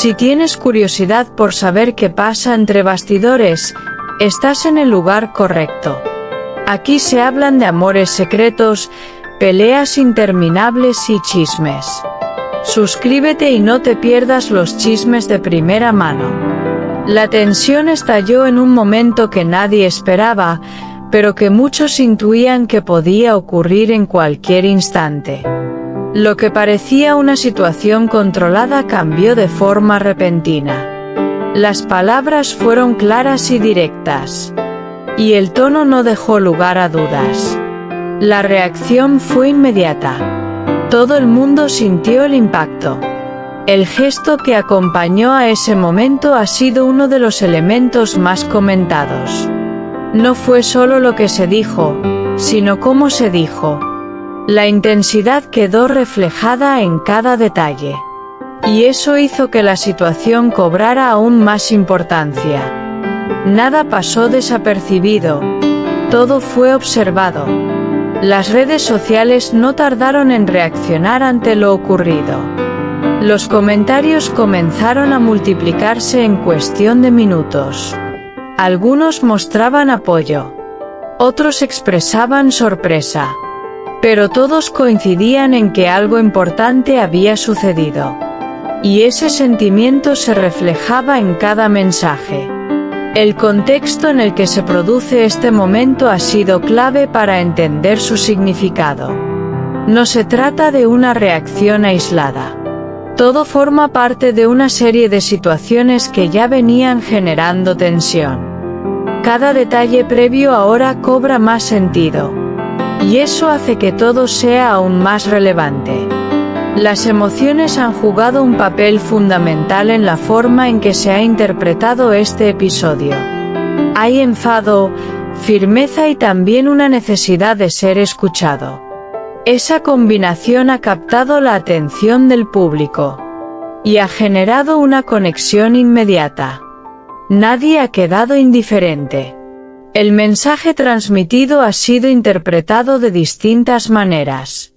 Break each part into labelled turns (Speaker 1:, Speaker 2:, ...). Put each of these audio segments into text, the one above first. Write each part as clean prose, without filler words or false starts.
Speaker 1: Si tienes curiosidad por saber qué pasa entre bastidores, estás en el lugar correcto. Aquí se hablan de amores secretos, peleas interminables y chismes. Suscríbete y no te pierdas los chismes de primera mano. La tensión estalló en un momento que nadie esperaba, pero que muchos intuían que podía ocurrir en cualquier instante. Lo que parecía una situación controlada cambió de forma repentina. Las palabras fueron claras y directas. Y el tono no dejó lugar a dudas. La reacción fue inmediata. Todo el mundo sintió el impacto. El gesto que acompañó a ese momento ha sido uno de los elementos más comentados. No fue solo lo que se dijo, sino cómo se dijo. La intensidad quedó reflejada en cada detalle. Y eso hizo que la situación cobrara aún más importancia. Nada pasó desapercibido. Todo fue observado. Las redes sociales no tardaron en reaccionar ante lo ocurrido. Los comentarios comenzaron a multiplicarse en cuestión de minutos. Algunos mostraban apoyo. Otros expresaban sorpresa. Pero todos coincidían en que algo importante había sucedido. Y ese sentimiento se reflejaba en cada mensaje. El contexto en el que se produce este momento ha sido clave para entender su significado. No se trata de una reacción aislada. Todo forma parte de una serie de situaciones que ya venían generando tensión. Cada detalle previo ahora cobra más sentido. Y eso hace que todo sea aún más relevante. Las emociones han jugado un papel fundamental en la forma en que se ha interpretado este episodio. Hay enfado, firmeza y también una necesidad de ser escuchado. Esa combinación ha captado la atención del público. Y ha generado una conexión inmediata. Nadie ha quedado indiferente. El mensaje transmitido ha sido interpretado de distintas maneras.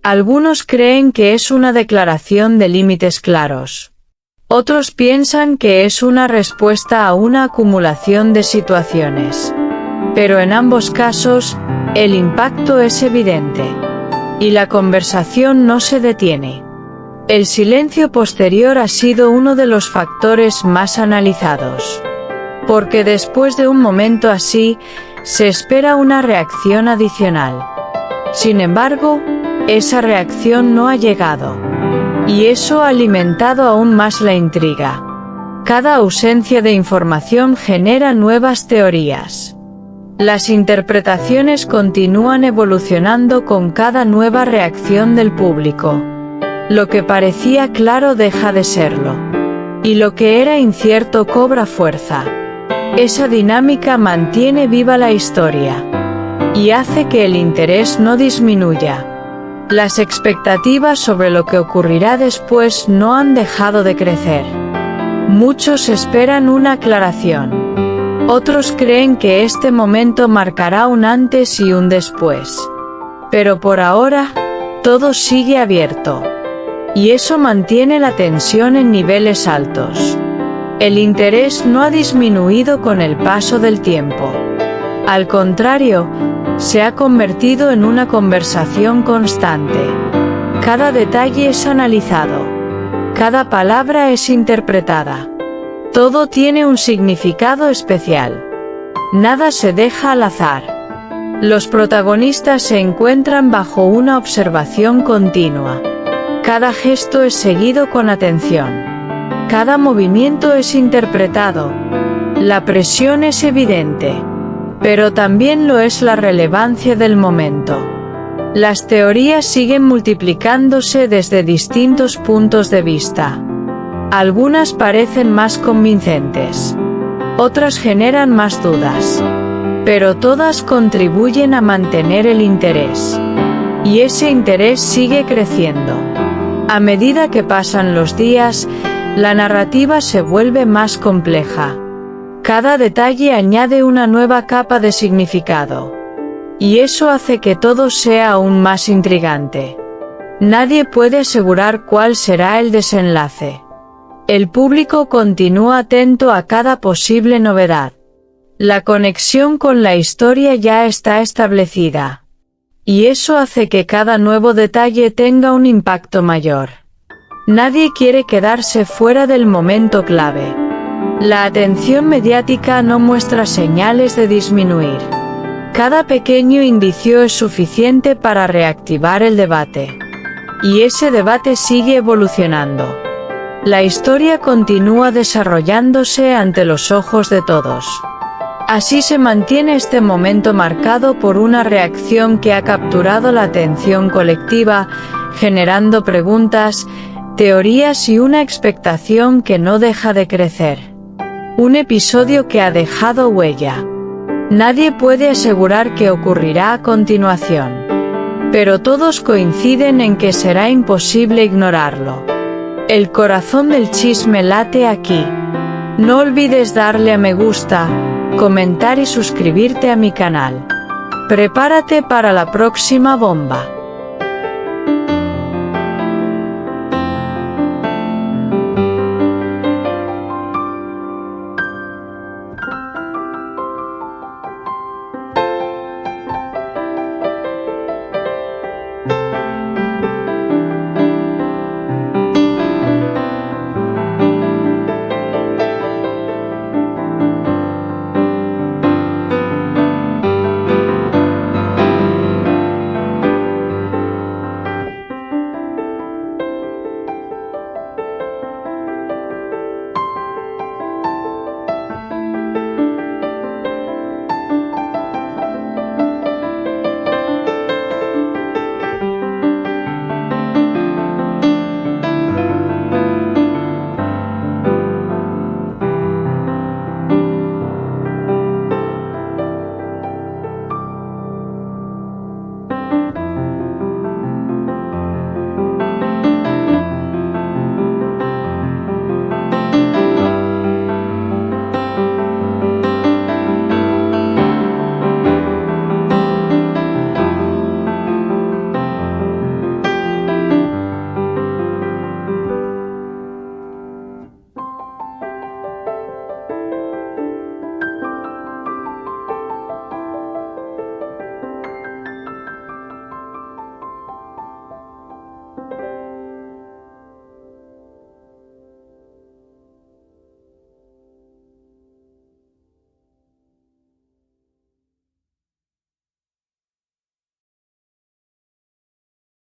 Speaker 1: Algunos creen que es una declaración de límites claros. Otros piensan que es una respuesta a una acumulación de situaciones. Pero en ambos casos, el impacto es evidente. Y la conversación no se detiene. El silencio posterior ha sido uno de los factores más analizados. Porque después de un momento así, se espera una reacción adicional. Sin embargo, esa reacción no ha llegado. Y eso ha alimentado aún más la intriga. Cada ausencia de información genera nuevas teorías. Las interpretaciones continúan evolucionando con cada nueva reacción del público. Lo que parecía claro deja de serlo. Y lo que era incierto cobra fuerza. Esa dinámica mantiene viva la historia. Y hace que el interés no disminuya. Las expectativas sobre lo que ocurrirá después no han dejado de crecer. Muchos esperan una aclaración. Otros creen que este momento marcará un antes y un después. Pero por ahora, todo sigue abierto. Y eso mantiene la tensión en niveles altos. El interés no ha disminuido con el paso del tiempo. Al contrario, se ha convertido en una conversación constante. Cada detalle es analizado. Cada palabra es interpretada. Todo tiene un significado especial. Nada se deja al azar. Los protagonistas se encuentran bajo una observación continua. Cada gesto es seguido con atención. Cada movimiento es interpretado. La presión es evidente. Pero también lo es la relevancia del momento. Las teorías siguen multiplicándose desde distintos puntos de vista. Algunas parecen más convincentes. Otras generan más dudas. Pero todas contribuyen a mantener el interés. Y ese interés sigue creciendo. A medida que pasan los días, la narrativa se vuelve más compleja. Cada detalle añade una nueva capa de significado. Y eso hace que todo sea aún más intrigante. Nadie puede asegurar cuál será el desenlace. El público continúa atento a cada posible novedad. La conexión con la historia ya está establecida. Y eso hace que cada nuevo detalle tenga un impacto mayor. Nadie quiere quedarse fuera del momento clave. La atención mediática no muestra señales de disminuir. Cada pequeño indicio es suficiente para reactivar el debate. Y ese debate sigue evolucionando. La historia continúa desarrollándose ante los ojos de todos. Así se mantiene este momento marcado por una reacción que ha capturado la atención colectiva, generando preguntas, teorías y una expectación que no deja de crecer. Un episodio que ha dejado huella. Nadie puede asegurar qué ocurrirá a continuación. Pero todos coinciden en que será imposible ignorarlo. El corazón del chisme late aquí. No olvides darle a me gusta, comentar y suscribirte a mi canal. Prepárate para la próxima bomba.